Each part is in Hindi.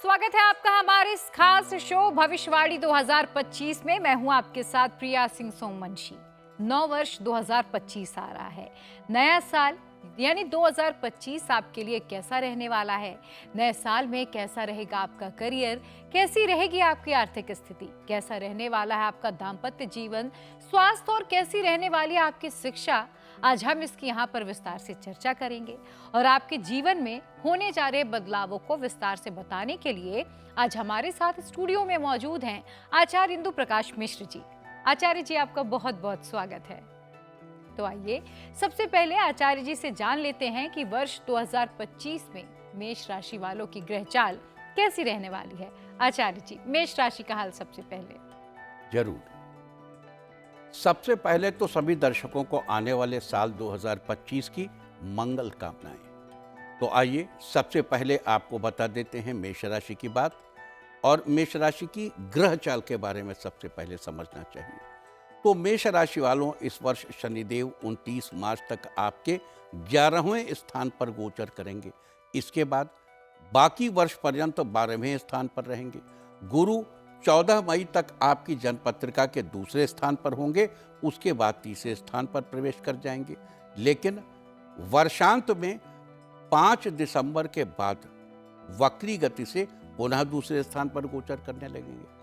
स्वागत है आपका हमारे इस खास शो भविष्यवाणी 2025 में। मैं हूं आपके साथ प्रिया सिंह सोमवंशी। 9 वर्ष 2025 आ रहा है। नया साल यानी 2025 आपके लिए कैसा रहने वाला है? नए साल में कैसा रहेगा आपका करियर, कैसी रहेगी आपकी आर्थिक स्थिति, कैसा रहने वाला है आपका दाम्पत्य जीवन, स्वास्थ्य और कैसी रहने वाली है आपकी शिक्षा? आज हम इसकी यहाँ पर विस्तार से चर्चा करेंगे और आपके जीवन में होने जा रहे बदलावों को विस्तार से बताने के लिए आज हमारे साथ स्टूडियो में मौजूद हैं आचार्य इंदु प्रकाश मिश्र जी। आचार्य जी, आपका बहुत बहुत स्वागत है। तो आइए सबसे पहले आचार्य जी से जान लेते हैं कि वर्ष 2025 में मेष राशि वालों की ग्रह चाल कैसी रहने वाली है। आचार्य जी, मेष राशि का हाल सबसे पहले। जरूर। सबसे पहले तो सभी दर्शकों को आने वाले साल 2025 की मंगल कामनाएं। तो आइए सबसे पहले आपको बता देते हैं मेष राशि की बात, और मेष राशि की ग्रह चाल के बारे में सबसे पहले समझना चाहिए। तो मेष राशि वालों, इस वर्ष शनिदेव 29 मार्च तक आपके 11वें स्थान पर गोचर करेंगे। इसके बाद बाकी वर्ष पर्यंत 12वें स्थान पर रहेंगे। गुरु 14 मई तक आपकी जन्मपत्रिका के दूसरे स्थान पर होंगे, उसके बाद तीसरे स्थान पर प्रवेश कर जाएंगे। लेकिन वर्षांत में 5 दिसंबर के बाद वक्री गति से पुनः दूसरे स्थान पर गोचर करने लगेंगे।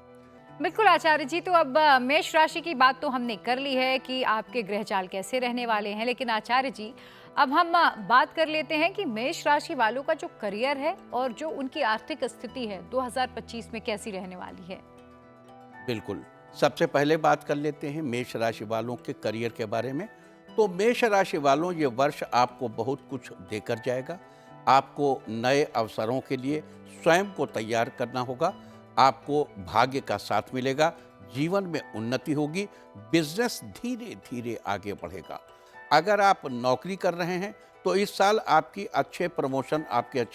बिल्कुल आचार्य जी, तो अब मेष राशि की बात तो हमने कर ली है कि आपके ग्रह चाल कैसे रहने वाले हैं, लेकिन आचार्य जी अब हम बात कर लेते हैं कि मेष राशि वालों का जो करियर है और जो उनकी आर्थिक स्थिति है 2025 में कैसी रहने वाली है। बिल्कुल, सबसे पहले बात कर लेते हैं मेष राशि वालों के करियर के बारे में। तो मेष राशि वालों, ये वर्ष आपको बहुत कुछ देकर जाएगा। आपको नए अवसरों के लिए स्वयं को तैयार करना होगा। आपको भाग्य का साथ मिलेगा, जीवन में उन्नति होगी, बिजनेस धीरे धीरे आगे बढ़ेगा। अगर आप नौकरी कर रहे हैं तो इस साल आपके अच्छे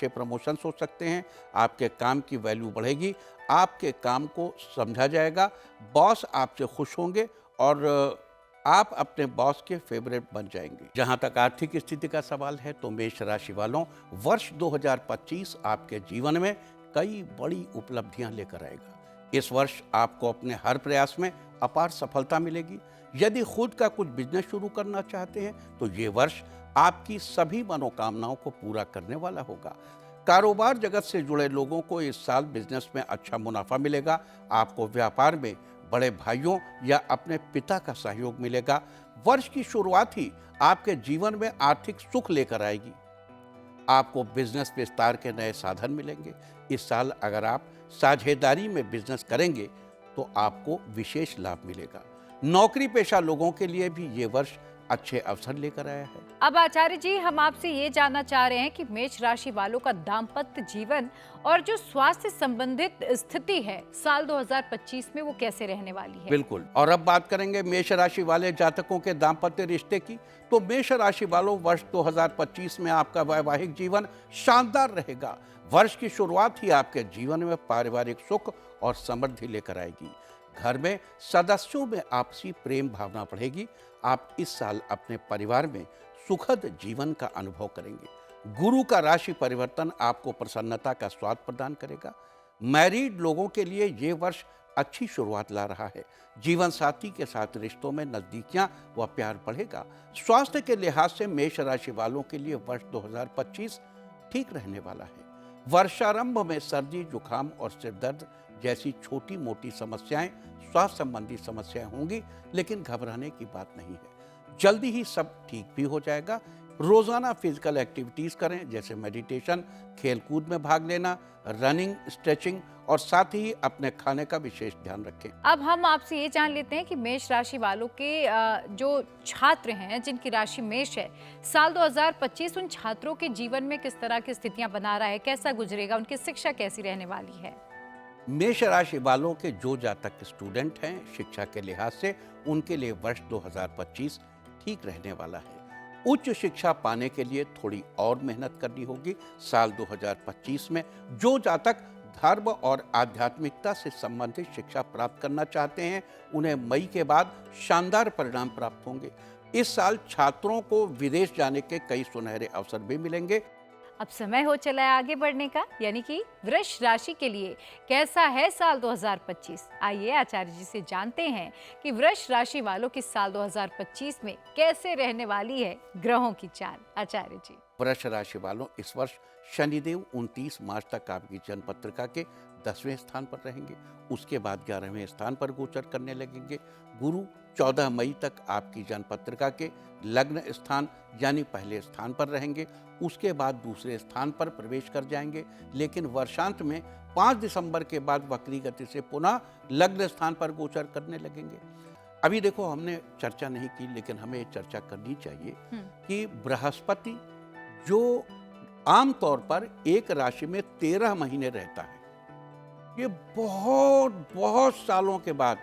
प्रमोशन हो सकते हैं। आपके काम की वैल्यू बढ़ेगी, आपके काम को समझा जाएगा, बॉस आपसे खुश होंगे और आप अपने बॉस के फेवरेट बन जाएंगे। जहां तक आर्थिक स्थिति का सवाल है तो मेष राशि वालों, वर्ष 2025 आपके जीवन में कई बड़ी उपलब्धियां लेकर आएगा। इस वर्ष आपको अपने हर प्रयास में अपार सफलता मिलेगी। यदि खुद का कुछ बिजनेस शुरू करना चाहते हैं तो ये वर्ष आपकी सभी मनोकामनाओं को पूरा करने वाला होगा। कारोबार जगत से जुड़े लोगों को इस साल बिजनेस में अच्छा मुनाफा मिलेगा। आपको व्यापार में बड़े भाइयों या अपने पिता का सहयोग मिलेगा। वर्ष की शुरुआत ही आपके जीवन में आर्थिक सुख लेकर आएगी। आपको बिजनेस विस्तार के नए साधन मिलेंगे। इस साल अगर आप साझेदारी में बिजनेस करेंगे तो आपको विशेष लाभ मिलेगा। नौकरी पेशा लोगों के लिए भी ये वर्ष अच्छे अवसर लेकर आया है। अब आचार्य जी, हम आपसे ये जानना चाह रहे हैं कि मेष राशि वालों का दाम्पत्य जीवन और जो स्वास्थ्य संबंधित स्थिति है साल 2025 में वो कैसे रहने वाली है। बिल्कुल, और अब बात करेंगे मेष राशि वाले जातकों के दाम्पत्य रिश्ते की। तो मेष राशि वालों, वर्ष 2025 में आपका वैवाहिक जीवन शानदार रहेगा। वर्ष की शुरुआत ही आपके जीवन में पारिवारिक सुख और समृद्धि लेकर आएगी। घर में सदस्यों में आपसी प्रेम भावना बढ़ेगी। आप इस साल अपने परिवार में सुखद जीवन का अनुभव करेंगे। गुरु का राशि परिवर्तन आपको प्रसन्नता का स्वाद प्रदान करेगा। मैरिड लोगों के लिए ये वर्ष अच्छी शुरुआत ला रहा है। जीवन साथी के साथ रिश्तों में नजदीकियां व प्यार बढ़ेगा। स्वास्थ्य के लिहाज से मेष राशि वालों के लिए वर्ष 2025 ठीक रहने वाला है। वर्षारंभ में सर्दी, जुकाम और सिर दर्द जैसी छोटी मोटी समस्याएं, स्वास्थ्य संबंधी समस्याएं होंगी, लेकिन घबराने की बात नहीं है। जल्दी ही सब ठीक भी हो जाएगा। रोजाना फिजिकल एक्टिविटीज करें, जैसे मेडिटेशन, खेलकूद में भाग लेना, रनिंग, स्ट्रेचिंग, और साथ ही अपने खाने का विशेष ध्यान रखें। अब हम आपसे ये जान लेते हैं कि मेष राशि वालों के जो छात्र हैं जिनकी राशि मेष है, साल 2025 उन छात्रों के जीवन में किस तरह की स्थितियां बना रहा है, कैसा गुजरेगा, उनकी शिक्षा कैसी रहने वाली है। मेष राशि वालों के जो जातक स्टूडेंट हैं शिक्षा के लिहाज से, उनके लिए वर्ष 2025 ठीक रहने वाला है। उच्च शिक्षा पाने के लिए थोड़ी और मेहनत करनी होगी। साल 2025 में जो जातक धर्म और आध्यात्मिकता से संबंधित शिक्षा प्राप्त करना चाहते हैं, उन्हें मई के बाद शानदार परिणाम प्राप्त होंगे। इस साल छात्रों को विदेश जाने के कई सुनहरे अवसर भी मिलेंगे। अब समय हो चला है आगे बढ़ने का, यानी कि वृष राशि के लिए कैसा है साल 2025। आइए आचार्य जी से जानते हैं कि वृष राशि वालों की साल 2025 में कैसे रहने वाली है ग्रहों की चाल। आचार्य जी। वृष राशि वालों, इस वर्ष शनिदेव 29 मार्च तक आपकी जन्म पत्रिका के 10वें स्थान पर रहेंगे। उसके बाद 11वें स्थान पर गोचर करने लगेंगे। गुरु 14 मई तक आपकी जन्म पत्रिका के लग्न स्थान यानी पहले स्थान पर रहेंगे। उसके बाद दूसरे स्थान पर प्रवेश कर जाएंगे, लेकिन वर्षांत में 5 दिसंबर के बाद वक्री गति से पुनः लग्न स्थान पर गोचर करने लगेंगे। अभी देखो, हमने चर्चा नहीं की, लेकिन हमें ये चर्चा करनी चाहिए कि बृहस्पति जो आमतौर पर एक राशि में 13 महीने रहता है, ये बहुत बहुत सालों के बाद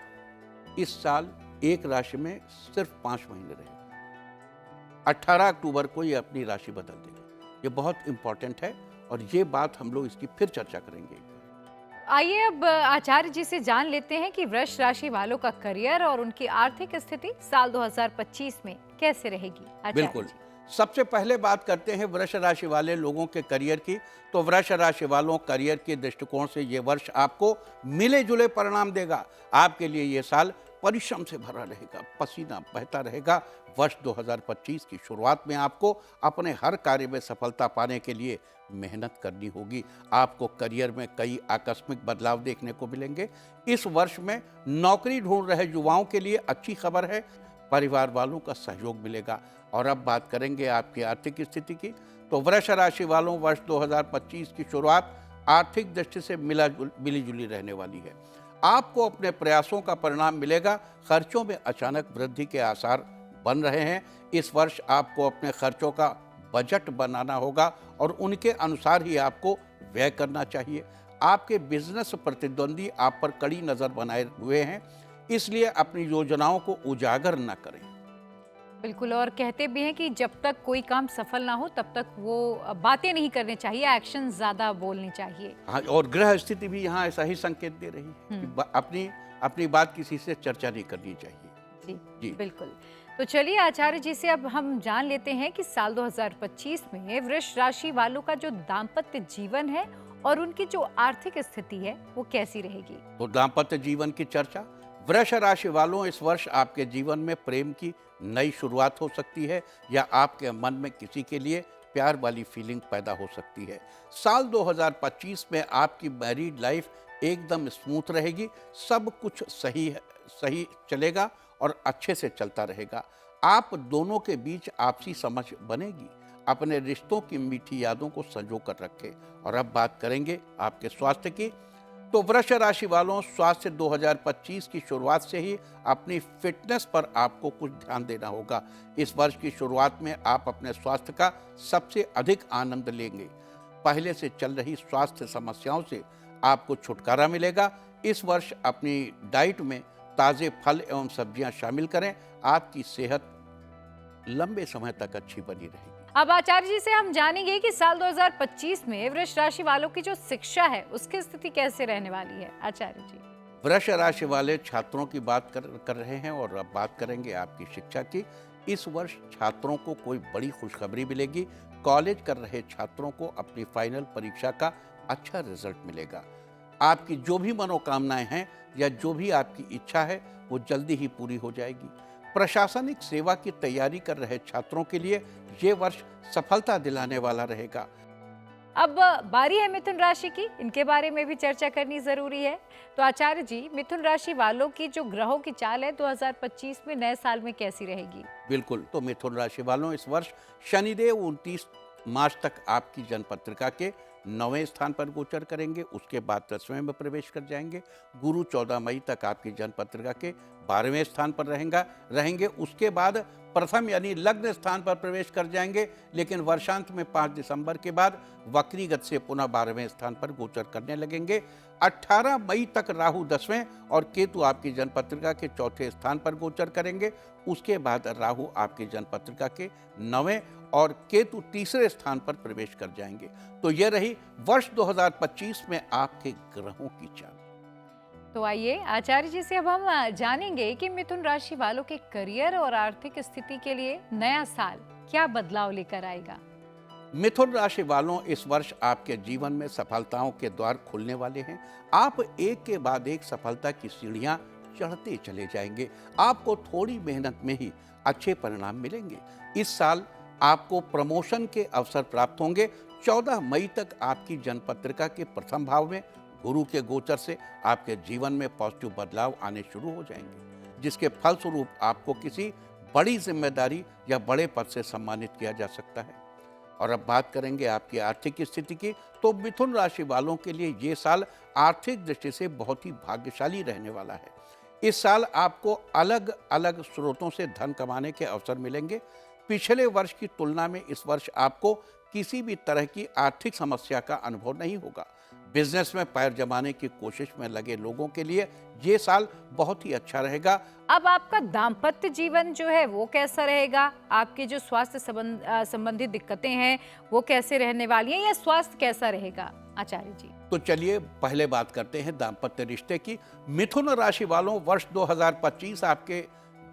इस साल एक राशि में सिर्फ 5 महीने रहेगा। 18 अक्टूबर को ये अपनी राशि बदल देगा। ये बहुत इंपॉर्टेंट है और ये बात हम लोग इसकी फिर चर्चा करेंगे। आइए अब आचार्य जी से जान लेते हैं कि वृष राशि वालों का करियर और उनकी आर्थिक स्थिति साल 2025 में कैसे रहेगी। आचार्य बिल्कुल। जी। सबसे पहले बात करते हैं वृष राशि वाले लोगों के करियर की। तो वृष राशि वालों करियर के दृष्टिकोण से ये वर्ष आपको मिले जुले परिणाम देगा। आपके लिए ये साल परिश्रम से भरा रहेगा, पसीना बहता रहेगा। वर्ष 2025 की शुरुआत में आपको अपने हर कार्य में सफलता पाने के लिए मेहनत करनी होगी। आपको करियर में कई आकस्मिक बदलाव देखने को मिलेंगे। इस वर्ष में नौकरी ढूंढ रहे युवाओं के लिए अच्छी खबर है, परिवार वालों का सहयोग मिलेगा। और अब बात करेंगे आपकी आर्थिक स्थिति की। तो वृष राशि वालों, वर्ष 2025 की शुरुआत आर्थिक दृष्टि से मिली जुली रहने वाली है। आपको अपने प्रयासों का परिणाम मिलेगा। खर्चों में अचानक वृद्धि के आसार बन रहे हैं। इस वर्ष आपको अपने खर्चों का बजट बनाना होगा और उनके अनुसार ही आपको व्यय करना चाहिए। आपके बिजनेस प्रतिद्वंदी आप पर कड़ी नज़र बनाए हुए हैं, इसलिए अपनी योजनाओं को उजागर न करें। बिल्कुल, और कहते भी हैं कि जब तक कोई काम सफल ना हो तब तक वो बातें नहीं करनी चाहिए, एक्शन ज्यादा बोलनी चाहिए। हाँ, और ग्रह स्थिति भी यहाँ ऐसा ही संकेत दे रही है कि अपनी बात किसी से चर्चा नहीं करनी चाहिए। जी बिल्कुल। तो चलिए आचार्य जी से अब हम जान लेते हैं कि साल 2025 में वृष राशि वालों का जो दाम्पत्य जीवन है और उनकी जो आर्थिक स्थिति है वो कैसी रहेगी। तो दाम्पत्य जीवन की चर्चा। वृष राशि वालों, इस वर्ष आपके जीवन में प्रेम की नई शुरुआत हो सकती है या आपके मन में किसी के लिए प्यार वाली फीलिंग पैदा हो सकती है। साल 2025 में आपकी मैरिड लाइफ एकदम स्मूथ रहेगी। सब कुछ सही चलेगा और अच्छे से चलता रहेगा। आप दोनों के बीच आपसी समझ बनेगी। अपने रिश्तों की मीठी यादों को संजो कर रखें। और अब बात करेंगे आपके स्वास्थ्य की। तो वृष राशि वालों, स्वास्थ्य 2025 की शुरुआत से ही अपनी फिटनेस पर आपको कुछ ध्यान देना होगा। इस वर्ष की शुरुआत में आप अपने स्वास्थ्य का सबसे अधिक आनंद लेंगे। पहले से चल रही स्वास्थ्य समस्याओं से आपको छुटकारा मिलेगा। इस वर्ष अपनी डाइट में ताज़े फल एवं सब्जियां शामिल करें। आपकी सेहत लंबे समय तक अच्छी बनी रहेगी। अब आचार्य जी से हम जानेंगे कि साल 2025 में वृष राशि वालों की जो शिक्षा है उसकी स्थिति कैसे रहने वाली है। आचार्य जी। वृष राशि वाले छात्रों की बात कर रहे हैं और अब बात करेंगे आपकी शिक्षा की। इस वर्ष छात्रों को कोई बड़ी खुशखबरी मिलेगी। कॉलेज कर रहे छात्रों को अपनी फाइनल परीक्षा का अच्छा रिजल्ट मिलेगा। आपकी जो भी मनोकामनाएं हैं या जो भी आपकी इच्छा है वो जल्दी ही पूरी हो जाएगी। प्रशासनिक सेवा की तैयारी कर रहे छात्रों के लिए ये वर्ष सफलता दिलाने वाला रहेगा। अब बारी है मिथुन राशि की, इनके बारे में भी चर्चा करनी जरूरी है। तो आचार्य जी, मिथुन राशि वालों की जो ग्रहों की चाल है 2025 में नए साल में कैसी रहेगी। बिल्कुल। तो मिथुन राशि वालों, इस वर्ष शनिदेव 29 मार्च तक आपकी जन्म पत्रिका के 9वें स्थान पर गोचर करेंगे। उसके बाद 10वें में प्रवेश कर जाएंगे। गुरु 14 मई तक आपकी जन्म पत्रिका के 12वें स्थान पर रहेंगे। उसके बाद प्रथम यानी लग्न स्थान पर प्रवेश कर जाएंगे, लेकिन वर्षांत में 5 दिसंबर के बाद वक्री गति से पुनः 12वें स्थान पर गोचर करने लगेंगे। 18 मई तक राहु 10वें और केतु आपकी जन्म पत्रिका के 4थे स्थान पर गोचर करेंगे। उसके बाद राहु आपकी जन्म पत्रिका के 9वें और केतु तीसरे स्थान पर प्रवेश कर जाएंगे। तो यह रही वर्ष 2025 में आपके ग्रहों की चाल। तो आइए आचार्य जी से अब हम जानेंगे कि मिथुन राशि वालों के करियर और आर्थिक स्थिति के लिए नया साल क्या बदलाव लेकर आएगा। मिथुन राशि वालों, इस वर्ष आपके जीवन में सफलताओं के द्वार खुलने वाले हैं। आप एक के बाद एक सफलता की सीढ़ियां चढ़ते चले जाएंगे। आपको थोड़ी मेहनत में ही अच्छे परिणाम मिलेंगे। इस साल आपको प्रमोशन के अवसर प्राप्त होंगे। 14 मई तक आपकी जन्मपत्रिका के प्रथम भाव में गुरु के गोचर से आपके जीवन में पॉजिटिव बदलाव आने शुरू हो जाएंगे, जिसके फलस्वरूप आपको किसी बड़ी जिम्मेदारी या बड़े पद से सम्मानित किया जा सकता है। और अब बात करेंगे आपकी आर्थिक स्थिति की, तो मिथुन राशि वालों के लिए ये साल आर्थिक दृष्टि से बहुत ही भाग्यशाली रहने वाला है। इस साल आपको अलग अलग स्रोतों से धन कमाने के अवसर मिलेंगे। पिछले वर्ष की तुलना में इस वर्ष आपको किसी भी तरह की आर्थिक समस्या का अनुभव नहीं होगा। बिजनेस में पैर जमाने की कोशिश में लगे लोगों के लिए ये साल बहुत ही अच्छा रहेगा। अब आपका दाम्पत्य जीवन जो है वो कैसा रहेगा? आपके जो स्वास्थ्य संबंधित दिक्कतें हैं वो कैसे रहने वाली हैं, या स्वास्थ्य कैसा रहेगा आचार्य जी? तो चलिए पहले बात करते हैं दाम्पत्य रिश्ते की। मिथुन राशि वालों, वर्ष 2025 आपके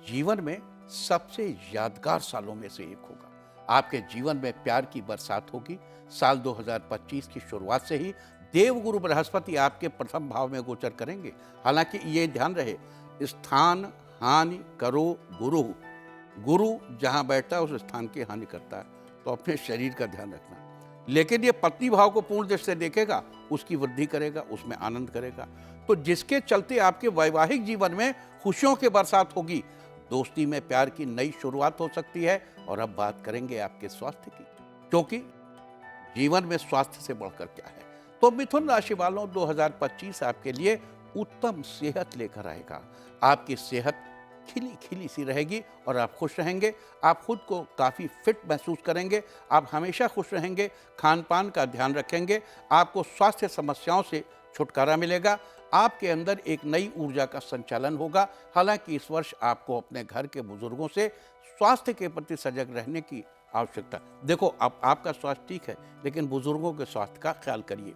जीवन में सबसे यादगार सालों में से एक होगा। आपके जीवन में प्यार की बरसात होगी। साल 2025 की शुरुआत से ही देवगुरु बृहस्पति आपके प्रथम भाव में गोचर करेंगे। हालांकि ये ध्यान रहे, स्थान हानि करो गुरु, गुरु जहां बैठता है उस स्थान की हानि करता है, तो अपने शरीर का ध्यान रखना। लेकिन ये पत्नी भाव को पूर्ण दृष्टि से देखेगा, उसकी वृद्धि करेगा, उसमें आनंद करेगा, तो जिसके चलते आपके वैवाहिक जीवन में खुशियों की बरसात होगी। दोस्ती में प्यार की नई शुरुआत हो सकती है। और अब बात करेंगे आपके स्वास्थ्य की, क्योंकि जीवन में स्वास्थ्य से बढ़कर क्या है। तो मिथुन राशि वालों, 2025 आपके लिए उत्तम सेहत लेकर आएगा। आपकी सेहत खिली खिली सी रहेगी और आप खुश रहेंगे। आप खुद को काफ़ी फिट महसूस करेंगे। आप हमेशा खुश रहेंगे। खान पान का ध्यान रखेंगे। आपको स्वास्थ्य समस्याओं से छुटकारा मिलेगा। आपके अंदर एक नई ऊर्जा का संचालन होगा। हालांकि इस वर्ष आपको अपने घर के बुजुर्गों से स्वास्थ्य के प्रति सजग रहने की आवश्यकता। देखो, अब आपका स्वास्थ्य ठीक है, लेकिन बुजुर्गों के स्वास्थ्य का ख्याल करिए।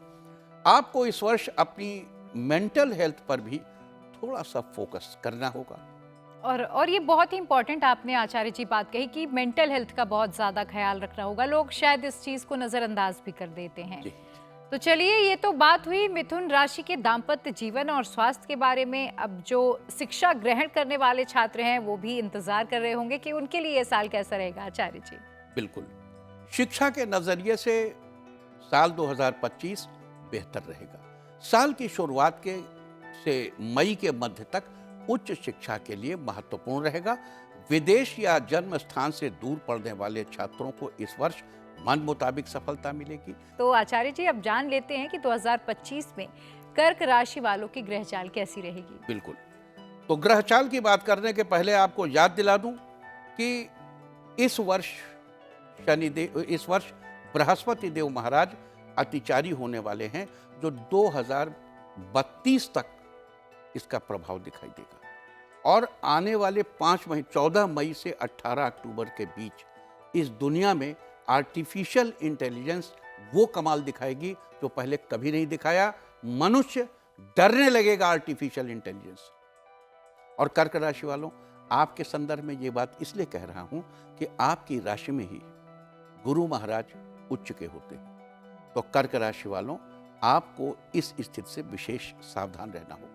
आपको इस वर्ष अपनी मेंटल हेल्थ पर भी थोड़ा सा फोकस करना होगा। और ये बहुत ही इंपॉर्टेंट आपने आचार्य जी बात कही कि मेंटल हेल्थ का बहुत ज़्यादा ख्याल रखना होगा। लोग शायद इस चीज़ को नज़रअंदाज भी कर देते हैं। तो चलिए, ये तो बात हुई मिथुन राशि के दाम्पत्य जीवन और स्वास्थ्य के बारे में। अब जो शिक्षा ग्रहण करने वाले छात्र हैं वो भी इंतजार कर रहे होंगे कि उनके लिए ये साल कैसा रहेगा आचार्य जी। बिल्कुल, शिक्षा के नज़रिए से साल 2025 बेहतर रहेगा। साल की शुरुआत से मई के मध्य तक उच्च शिक्षा के लिए महत्वपूर्ण रहेगा। विदेश या जन्म स्थान से दूर पढ़ने वाले छात्रों को इस वर्ष मन मुताबिक सफलता मिलेगी। तो आचार्य जी, अब जान लेते हैं कि 2025 में कर्क राशि वालों की ग्रह चाल कैसी रहेगी। बिल्कुल, तो ग्रह चाल की बात करने के पहले आपको याद दिला दूं कि इस वर्ष बृहस्पति देव महाराज अतिचारी होने वाले हैं, जो 2032 तक इसका प्रभाव दिखाई देगा। और आने वाले 5 महीने 14 मई से 18 अक्टूबर के बीच इस दुनिया में आर्टिफिशियल इंटेलिजेंस वो कमाल दिखाएगी जो पहले कभी नहीं दिखाया। मनुष्य डरने लगेगा आर्टिफिशियल इंटेलिजेंस। और कर्क राशि वालों, आपके संदर्भ में ये बात इसलिए कह रहा हूं कि आपकी राशि में ही गुरु महाराज उच्च के होते हैं। तो कर्क राशि वालों, आपको इस स्थिति से विशेष सावधान रहना होगा।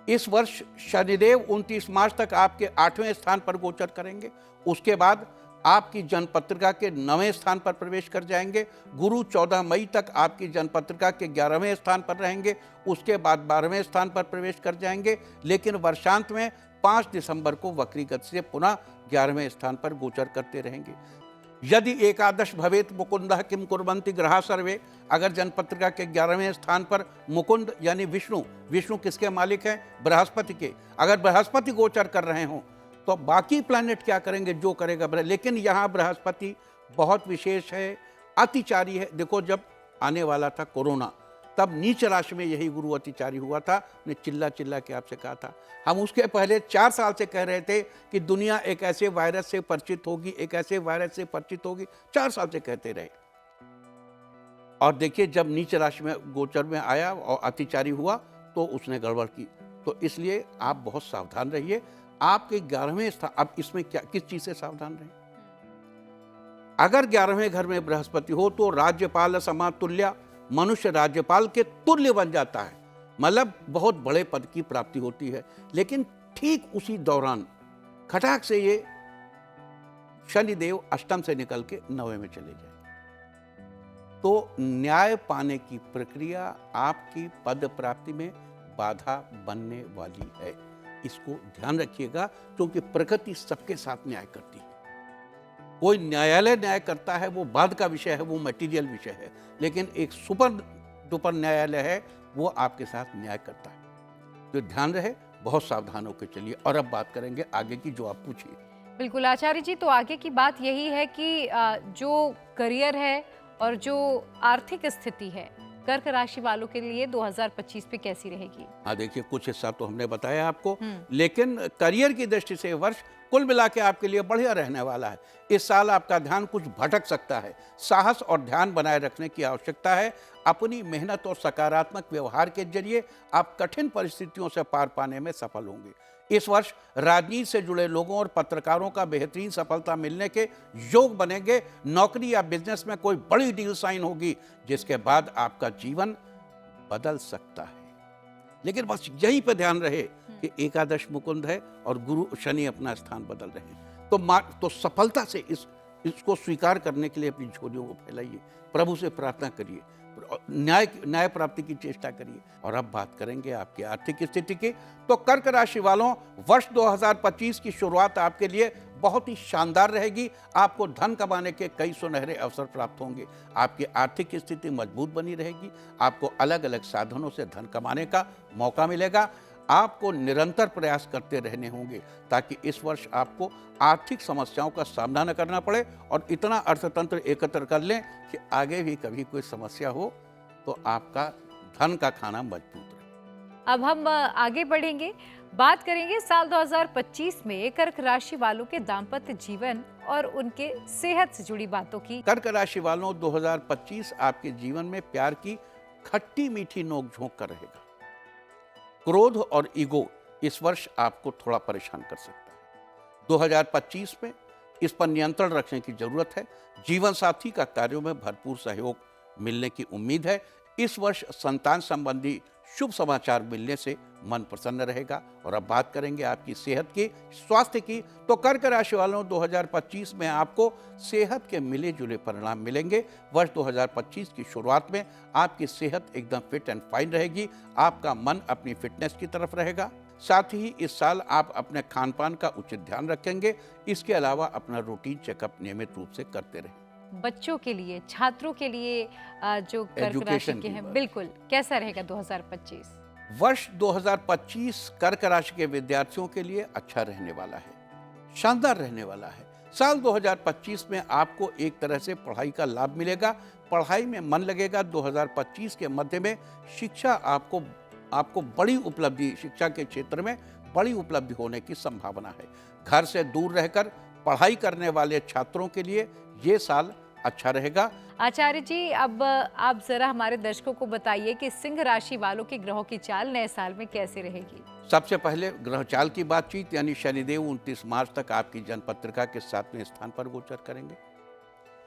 इस वर्ष शनिदेव 29 मार्च तक आपके 8वें स्थान पर गोचर करेंगे। उसके बाद आपकी जन्मपत्रिका के 9वें स्थान पर प्रवेश कर जाएंगे। गुरु 14 मई तक आपकी जन्मपत्रिका के 11वें स्थान पर रहेंगे। उसके बाद 12वें स्थान पर प्रवेश कर जाएंगे। लेकिन वर्षांत में 5 दिसंबर को वक्री गति से पुनः 11वें स्थान पर गोचर करते रहेंगे। यदि एकादश भवेत मुकुंदः किम कुर्वन्ति ग्रहा सर्वे, अगर जन्मपत्रिका के 11वें स्थान पर मुकुंद यानी विष्णु किसके मालिक हैं? बृहस्पति के। अगर बृहस्पति गोचर कर रहे हों तो बाकी प्लैनेट क्या करेंगे? जो करेगा। लेकिन यहाँ बृहस्पति बहुत विशेष है, अतिचारी है। देखो, जब आने वाला था कोरोना, तब नीच राशि में यही गुरु अतिचारी हुआ था। ने चिल्ला के आपसे कहा था। हम उसके पहले 4 साल से कह रहे थे कि दुनिया एक ऐसे वायरस से परिचित होगी, एक ऐसे वायरस से परिचित होगी। 4 साल से कहते रहे। और देखिए, जब नीच राशि में गोचर में आया और अतिचारी हुआ तो उसने गड़बड़ की। तो इसलिए आप बहुत सावधान रहिए। आपके 11वें स्थान, अब इसमें क्या किस चीज़ से सावधान रहें? अगर 11वें घर में बृहस्पति हो तो राज्यपाल समातुल्य, मनुष्य राज्यपाल के तुल्य बन जाता है, मतलब बहुत बड़े पद की प्राप्ति होती है। लेकिन ठीक उसी दौरान खटाक से ये शनिदेव अष्टम से निकल के 9वें में चले जाए, तो न्याय पाने की प्रक्रिया आपकी पद प्राप्ति में बाधा बनने वाली है। इसको ध्यान रखिएगा, क्योंकि प्रकृति सबके साथ न्याय करती है। कोई न्यायालय न्याय करता है वो बाद का विषय है, वो मटेरियल विषय है, लेकिन एक सुपर डुपर न्यायालय है, वो आपके साथ न्याय करता है। तो ध्यान रहे, बहुत सावधान होकर चलिए। और अब बात करेंगे आगे की, जो आप पूछिए। बिल्कुल आचार्य जी, तो आगे की बात यही है कि जो करियर है और जो आर्थिक स्थिति है कर्क राशि वालों के लिए 2025 पे कैसी रहेगी? हाँ देखिए, कुछ हिस्सा तो हमने बताया आपको, लेकिन करियर की दृष्टि से वर्ष कुल मिला के आपके लिए बढ़िया रहने वाला है। इस साल आपका ध्यान कुछ भटक सकता है, साहस और ध्यान बनाए रखने की आवश्यकता है। अपनी मेहनत और सकारात्मक व्यवहार के जरिए आप कठिन परिस्थितियों से पार पाने में सफल होंगे। इस वर्ष राजनीति से जुड़े लोगों और पत्रकारों का बेहतरीन सफलता मिलने के योग बनेंगे। नौकरी या बिजनेस में कोई बड़ी डील साइन होगी, जिसके बाद आपका जीवन बदल सकता है। लेकिन बस यहीं पे ध्यान रहे कि एकादश मुकुंद है और गुरु शनि अपना स्थान बदल रहे हैं। तो सफलता से इसको स्वीकार करने के लिए अपनी झोलियों को फैलाइए, प्रभु से प्रार्थना करिए, न्याय प्राप्ति की चेष्टा करिए। और अब बात करेंगे आपकी आर्थिक स्थिति की। तो कर्क राशि वालों, वर्ष 2025 की शुरुआत आपके लिए बहुत ही शानदार रहेगी। आपको धन कमाने के कई सुनहरे अवसर प्राप्त होंगे। आपकी आर्थिक स्थिति मजबूत बनी रहेगी। आपको अलग अलग साधनों से धन कमाने का मौका मिलेगा। आपको निरंतर प्रयास करते रहने होंगे ताकि इस वर्ष आपको आर्थिक समस्याओं का सामना न करना पड़े और इतना अर्थतंत्र एकत्र कर लें कि आगे भी कभी कोई समस्या हो तो आपका धन का खाना मजबूत रहे। अब हम आगे बढ़ेंगे, बात करेंगे साल 2025 में कर्क राशि वालों के दाम्पत्य जीवन और उनके सेहत से जुड़ी बातों की। कर्क राशि वालों, 2025 आपके जीवन में प्यार की खट्टी मीठी नोक झोंक कर रहेगा। क्रोध और ईगो इस वर्ष आपको थोड़ा परेशान कर सकता है। 2025 में इस पर नियंत्रण रखने की जरूरत है। जीवन साथी का कार्यों में भरपूर सहयोग मिलने की उम्मीद है। इस वर्ष संतान संबंधी शुभ समाचार मिलने से मन प्रसन्न रहेगा। और अब बात करेंगे आपकी सेहत की, स्वास्थ्य की। तो कर्क राशि वालों, 2025 में आपको सेहत के मिले जुले परिणाम मिलेंगे। वर्ष 2025 की शुरुआत में आपकी सेहत एकदम फिट एंड फाइन रहेगी। आपका मन अपनी फिटनेस की तरफ रहेगा। साथ ही इस साल आप अपने खान पान का उचित ध्यान रखेंगे। इसके अलावा अपना रूटीन चेकअप नियमित रूप से करते रहें। बच्चों के लिए, छात्रों के लिए जो कर्क राशि के हैं, बिल्कुल कैसा रहेगा 2025? वर्ष 2025 कर्क राशि के विद्यार्थियों के लिए अच्छा रहने वाला है, शानदार रहने वाला है। साल 2025 में आपको एक तरह से पढ़ाई का लाभ मिलेगा, पढ़ाई में मन लगेगा। 2025 के मध्य में शिक्षा आपको बड़ी उपलब्धि, शिक्षा के क्षेत्र में बड़ी उपलब्धि होने की संभावना है। घर से दूर रहकर पढ़ाई करने वाले छात्रों के लिए ये साल अच्छा रहेगा। आचार्य जी, अब आप जरा हमारे दर्शकों को बताइए कि सिंह राशि वालों के ग्रहों की चाल नए साल में कैसे रहेगी? सबसे पहले ग्रह चाल की बातचीत, यानी शनिदेव 29 मार्च तक आपकी जन्म पत्रिका के 7वें स्थान पर गोचर करेंगे।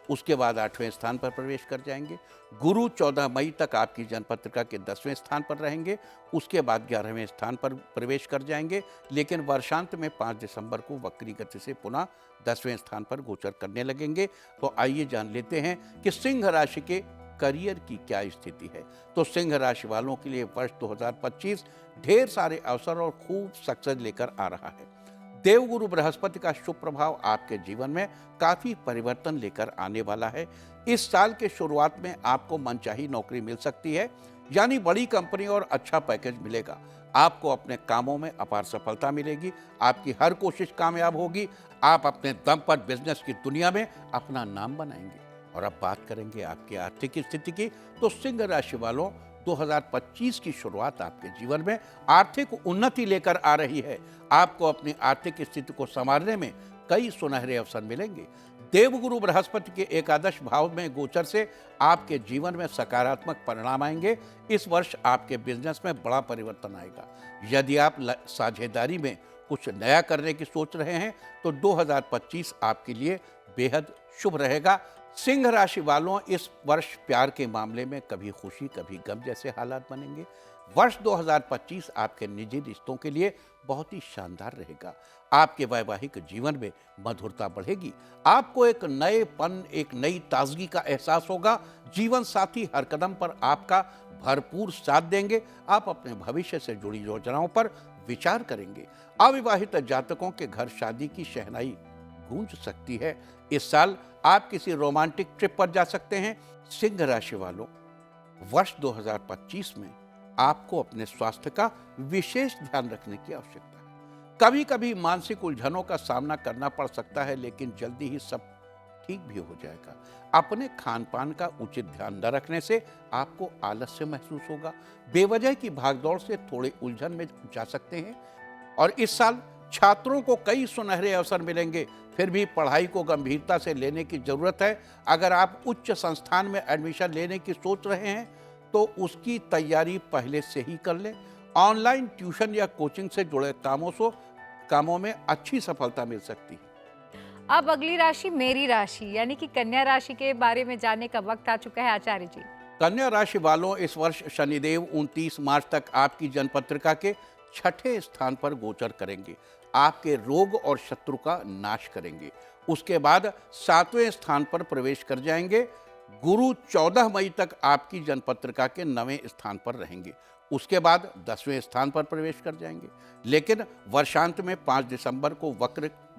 उसके बाद 8वें स्थान पर प्रवेश कर जाएंगे। गुरु 14 मई तक आपकी जन्म पत्रिका के 10वें स्थान पर रहेंगे। उसके बाद 11वें स्थान पर प्रवेश कर जाएंगे, लेकिन वर्षांत में 5 दिसंबर को वक्री गति से पुनः 10वें स्थान पर गोचर करने लगेंगे। तो आइए जान लेते हैं कि सिंह राशि के करियर की क्या स्थिति है। तो सिंह राशि वालों के लिए वर्ष 2025 ढेर सारे अवसर और खूब सक्सेस लेकर आ रहा है। देवगुरु बृहस्पति का शुभ प्रभाव आपके जीवन में काफी परिवर्तन लेकर आने वाला है। इस साल के शुरुआत में आपको मनचाही नौकरी मिल सकती है, यानी बड़ी कंपनी और अच्छा पैकेज मिलेगा। आपको अपने कामों में अपार सफलता मिलेगी। आपकी हर कोशिश कामयाब होगी। आप अपने दम पर बिजनेस की दुनिया में अपना नाम बनाएंगे। और अब बात करेंगे आपकी आर्थिक स्थिति की। तो सिंह राशि वालों, 2025 की शुरुआत आपके जीवन में आर्थिक उन्नति लेकर आ रही है। आपको अपनी आर्थिक स्थिति को संवारने में कई सुनहरे अवसर मिलेंगे। देवगुरु बृहस्पति के एकादश भाव में गोचर से आपके जीवन में सकारात्मक परिणाम आएंगे। इस वर्ष आपके बिजनेस में बड़ा परिवर्तन आएगा। यदि आप साझेदारी में कुछ नया करने की सोच रहे हैं तो 2025 आपके लिए बेहद शुभ रहेगा। सिंह राशि वालों, इस वर्ष प्यार के मामले में कभी खुशी कभी गम जैसे हालात बनेंगे। वर्ष 2025 आपके निजी रिश्तों के लिए बहुत ही शानदार रहेगा। आपके वैवाहिक जीवन में मधुरता बढ़ेगी। आपको एक नएपन, एक नई ताजगी का एहसास होगा। जीवन साथी हर कदम पर आपका भरपूर साथ देंगे। आप अपने भविष्य से जुड़ी योजनाओं पर विचार करेंगे। अविवाहित जातकों के घर शादी की शहनाई गूंज सकती है। इस साल आप किसी रोमांटिक ट्रिप पर जा सकते हैं। सिंह राशि वालों, वर्ष 2025 में आपको अपने स्वास्थ्य का विशेष ध्यान रखने की आवश्यकता है। कभी कभी मानसिक उलझनों का सामना करना पड़ सकता है, लेकिन जल्दी ही सब ठीक भी हो जाएगा। अपने खान पान का उचित ध्यान न रखने से आपको आलस्य महसूस होगा। बेवजह की भागदौड़ से थोड़े उलझन में जा सकते हैं। और इस साल छात्रों को कई सुनहरे अवसर मिलेंगे। फिर भी पढ़ाई को गंभीरता से लेने की जरूरत है। अगर आप उच्च संस्थान में एडमिशन लेने की सोच रहे हैं तो उसकी तैयारी पहले से ही कर लें। ऑनलाइन ट्यूशन या कोचिंग से जुड़े कामों में अच्छी सफलता मिल सकती है। अब अगली राशि मेरी राशि यानी कि कन्या राशि के बारे में जानने का वक्त आ चुका है आचार्य जी। कन्या राशि वालों, इस वर्ष शनिदेव 29 मार्च तक आपकी जन्मपत्रिका के 6ठे स्थान पर गोचर करेंगे। आपके रोग और शत्रु का नाश करेंगे। उसके बाद 7वें स्थान पर प्रवेश कर जाएंगे। गुरु 14 मई तक आपकी जन्मपत्रिका के 9वें स्थान पर रहेंगे। उसके बाद 10वें स्थान पर प्रवेश कर जाएंगे, लेकिन वर्षांत में 5 दिसंबर को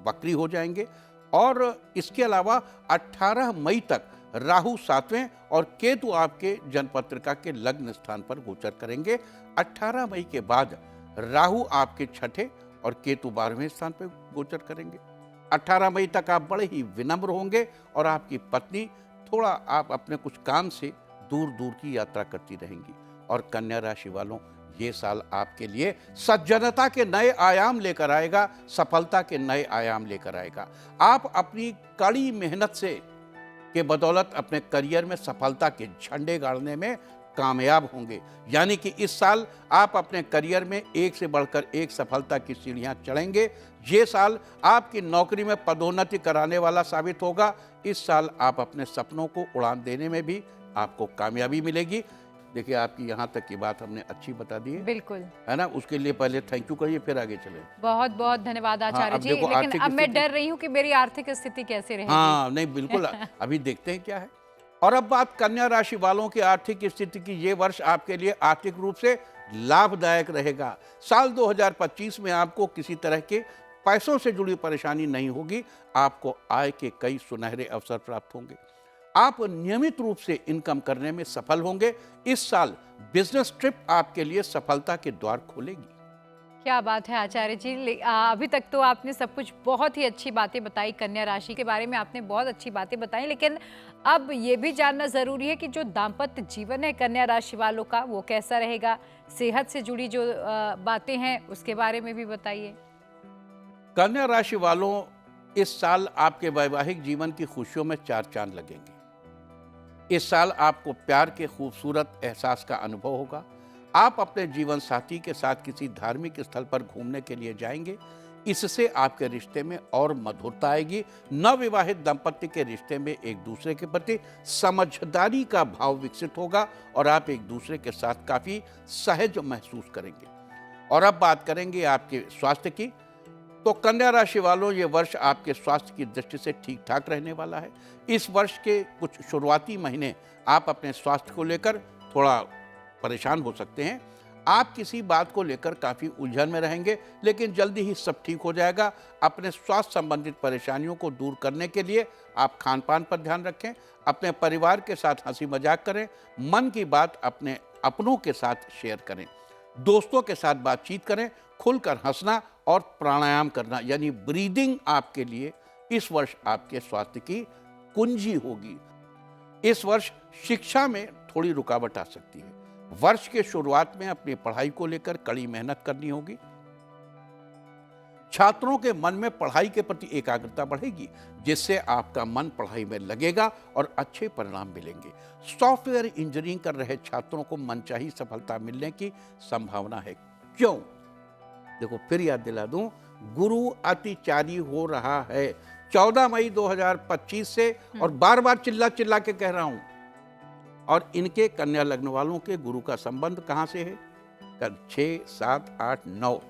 वक्री हो जाएंगे। और इसके अलावा 18 मई तक राहु 7वें और केतु आपके जन्मपत्रिका के लग्न स्थान पर गोचर करेंगे। 18 मई के बाद राहु आपके 6ठे और केतु 12वें स्थान पर गोचर करेंगे। 18 मई तक आप बड़े ही विनम्र होंगे और आपकी पत्नी थोड़ा आप अपने कुछ काम से दूर दूर की यात्रा करती रहेंगी। और कन्या राशि वालों, ये साल आपके लिए सज्जनता के नए आयाम लेकर आएगा, सफलता के नए आयाम लेकर आएगा। आप अपनी कड़ी मेहनत से के बदौलत अपने करियर में सफलता के झंडे गाड़ने में कामयाब होंगे। यानी कि इस साल आप अपने करियर में एक से बढ़कर एक सफलता की सीढ़ियां चढ़ेंगे। ये साल आपकी नौकरी में पदोन्नति कराने वाला साबित होगा। इस साल आप अपने सपनों को उड़ान देने में भी आपको कामयाबी मिलेगी। देखिए, आपकी यहाँ तक की बात हमने अच्छी बता दी है, बिल्कुल, है ना। उसके लिए पहले थैंक यू करिए, फिर आगे चले। बहुत बहुत धन्यवाद आचार्य अब जी। देखो, लेकिन आर्थिक अब मैं स्थिति- डर रही हूँ कि मेरी आर्थिक स्थिति कैसे रहेगी। हाँ, नहीं बिल्कुल। अभी देखते हैं क्या है। और अब बात कन्या राशि वालों की आर्थिक स्थिति की। ये वर्ष आपके लिए आर्थिक रूप से लाभदायक रहेगा। साल 2025 में आपको किसी तरह के पैसों से जुड़ी परेशानी नहीं होगी। आपको आय के कई सुनहरे अवसर प्राप्त होंगे। आप नियमित रूप से इनकम करने में सफल होंगे। इस साल बिजनेस ट्रिप आपके लिए सफलता के द्वार खोलेगी। क्या बात है आचार्य जी। अभी तक तो आपने सब कुछ बहुत ही अच्छी बातें बताई। कन्या राशि के बारे में आपने बहुत अच्छी बातें बताई, लेकिन अब ये भी जानना ज़रूरी है कि जो दाम्पत्य जीवन है कन्या राशि वालों का, वो कैसा रहेगा। सेहत से जुड़ी जो बातें हैं उसके बारे में भी बताइए। कन्या राशि वालों, इस साल आपके वैवाहिक जीवन की खुशियों में 4 चांद लगेंगे। इस साल आपको प्यार के खूबसूरत एहसास का अनुभव होगा। आप अपने जीवन साथी के साथ किसी धार्मिक स्थल पर घूमने के लिए जाएंगे। इससे आपके रिश्ते में और मधुरता आएगी। नवविवाहित दंपत्ति के रिश्ते में एक दूसरे के प्रति समझदारी का भाव विकसित होगा और आप एक दूसरे के साथ काफी सहज महसूस करेंगे। और अब बात करेंगे आपके स्वास्थ्य की। तो कन्या राशि वालों, ये वर्ष आपके स्वास्थ्य की दृष्टि से ठीक ठाक रहने वाला है। इस वर्ष के कुछ शुरुआती महीने आप अपने स्वास्थ्य को लेकर थोड़ा परेशान हो सकते हैं। आप किसी बात को लेकर काफ़ी उलझन में रहेंगे, लेकिन जल्दी ही सब ठीक हो जाएगा। अपने स्वास्थ्य संबंधित परेशानियों को दूर करने के लिए आप खान पान पर ध्यान रखें। अपने परिवार के साथ हंसी मजाक करें। मन की बात अपने अपनों के साथ शेयर करें। दोस्तों के साथ बातचीत करें। खुलकर हंसना और प्राणायाम करना यानी ब्रीदिंग आपके लिए इस वर्ष आपके स्वास्थ्य की कुंजी होगी। इस वर्ष शिक्षा में थोड़ी रुकावट आ सकती है। वर्ष के शुरुआत में अपनी पढ़ाई को लेकर कड़ी मेहनत करनी होगी। छात्रों के मन में पढ़ाई के प्रति एकाग्रता बढ़ेगी, जिससे आपका मन पढ़ाई में लगेगा और अच्छे परिणाम मिलेंगे। सॉफ्टवेयर इंजीनियरिंग कर रहे छात्रों को मनचाही सफलता मिलने की संभावना है। क्यों? देखो, फिर याद दिला दूं, गुरु अतिचारी हो रहा है। 14 मई 2025 से, और बार बार चिल्ला चिल्ला के कह रहा हूं, और इनके कन्या लग्न वालों के गुरु का संबंध कहां से है? 6, 7, 8, 9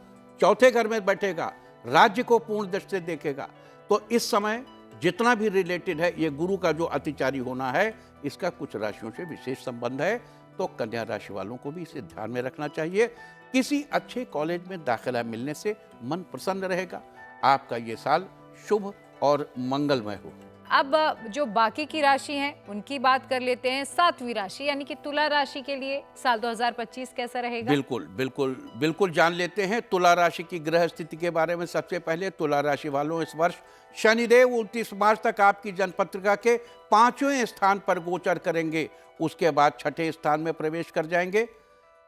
चौथे घर में बैठेगा, राज्य को पूर्ण दृष्टि से देखेगा। तो इस समय जितना भी रिलेटेड है, ये गुरु का जो अतिचारी होना है, इसका कुछ राशियों से विशेष संबंध है। तो कन्या राशि वालों को भी इसे ध्यान में रखना चाहिए। किसी अच्छे कॉलेज में दाखिला मिलने से मन प्रसन्न रहेगा। आपका ये साल शुभ और मंगलमय हो। अब जो बाकी की राशि हैं उनकी बात कर लेते हैं। 7वीं राशि यानी कि तुला राशि के लिए साल 2025 कैसा रहेगा? बिल्कुल बिल्कुल बिल्कुल जान लेते हैं तुला राशि की ग्रह स्थिति के बारे में। सबसे पहले तुला राशि वालों, इस वर्ष शनिदेव 29 मार्च तक आपकी जन्मपत्रिका के 5वें स्थान पर गोचर करेंगे। उसके बाद 6ठे स्थान में प्रवेश कर जाएंगे।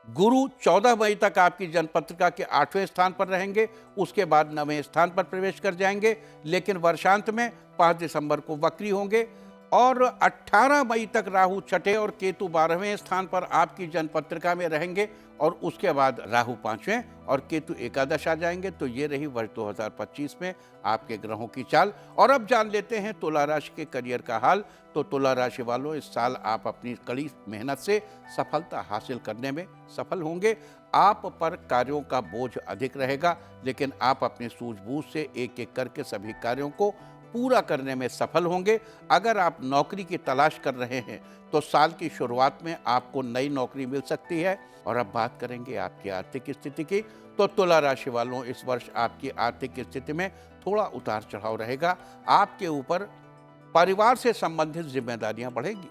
गुरु 14 मई तक आपकी जन्मपत्रिका के 8वें स्थान पर रहेंगे। उसके बाद 9वें स्थान पर प्रवेश कर जाएंगे, लेकिन वर्षांत में 5 दिसंबर को वक्री होंगे। और 18 मई तक राहु 6ठे और केतु 12वें स्थान पर आपकी जन्मपत्रिका में रहेंगे, और उसके बाद राहु 5वें और केतु एकादश आ जाएंगे। तो ये रही वर्ष 2025 में आपके ग्रहों की चाल। और अब जान लेते हैं तुला राशि के करियर का हाल। तो तुला राशि वालों, इस साल आप अपनी कड़ी मेहनत से सफलता हासिल करने में सफल होंगे। आप पर कार्यों का बोझ अधिक रहेगा, लेकिन आप अपनी सूझबूझ से एक एक करके सभी कार्यों को पूरा करने में सफल होंगे। अगर आप नौकरी की तलाश कर रहे हैं तो साल की शुरुआत में आपको नई नौकरी मिल सकती है। और अब बात करेंगे आपकी आर्थिक स्थिति की। तो तुला राशि वालों, इस वर्ष आपकी आर्थिक स्थिति में थोड़ा उतार चढ़ाव रहेगा। आपके ऊपर परिवार से संबंधित जिम्मेदारियां बढ़ेगी,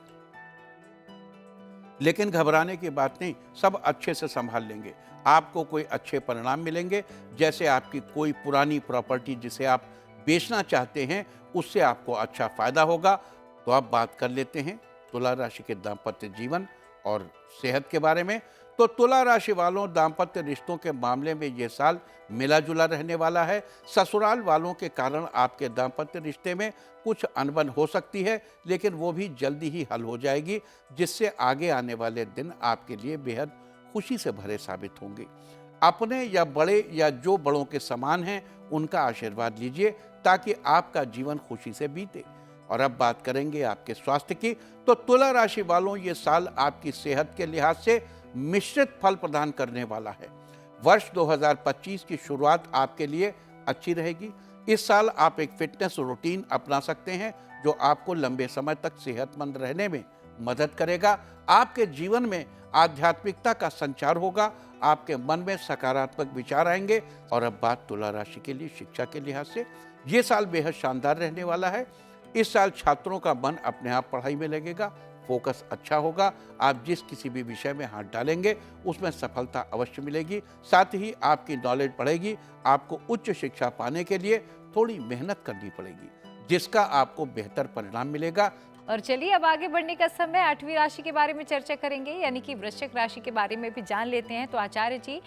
लेकिन घबराने की बात नहीं, सब अच्छे से संभाल लेंगे। आपको कोई अच्छे परिणाम मिलेंगे, जैसे आपकी कोई पुरानी प्रॉपर्टी जिसे आप बेचना चाहते हैं, उससे आपको अच्छा फायदा होगा। तो अब बात कर लेते हैं तुला राशि के दाम्पत्य जीवन और सेहत के बारे में। तो तुला राशि वालों, दाम्पत्य रिश्तों के मामले में ये साल मिला जुला रहने वाला है। ससुराल वालों के कारण आपके दाम्पत्य रिश्ते में कुछ अनबन हो सकती है, लेकिन वो भी जल्दी ही हल हो जाएगी, जिससे आगे आने वाले दिन आपके लिए बेहद खुशी से भरे साबित होंगे। अपने या बड़े या जो बड़ों के समान हैं, उनका आशीर्वाद लीजिए ताकि आपका जीवन खुशी से बीते। और अब बात करेंगे आपके स्वास्थ्य की। तो तुला राशि वालों, ये साल आपकी सेहत के लिहाज से मिश्रित फल प्रदान करने वाला है। वर्ष 2025 की शुरुआत आपके लिए अच्छी रहेगी। इस साल आप एक फिटनेस रूटीन अपना सकते हैं, जो आपको लंबे समय तक सेहतमंद रहने में मदद करेगा। आपके जीवन में आध्यात्मिकता का संचार होगा, आपके मन में सकारात्मक विचार आएंगे। और अब बात तुला राशि के लिए शिक्षा के लिहाज से, ये साल बेहद शानदार रहने वाला है। इस साल छात्रों का मन अपने आप पढ़ाई में लगेगा, फोकस अच्छा होगा। आप जिस किसी भी विषय में हाथ डालेंगे, उसमें सफलता अवश्य मिलेगी। साथ ही आपकी नॉलेज बढ़ेगी। आपको उच्च शिक्षा पाने के लिए थोड़ी मेहनत करनी पड़ेगी, जिसका आपको बेहतर परिणाम मिलेगा। और चलिए अब आगे बढ़ने का समय 8वीं राशि के बारे में चर्चा करेंगे, यानी कि वृश्चिक राशि के बारे में भी जान लेते हैं। तो आचार्य जी,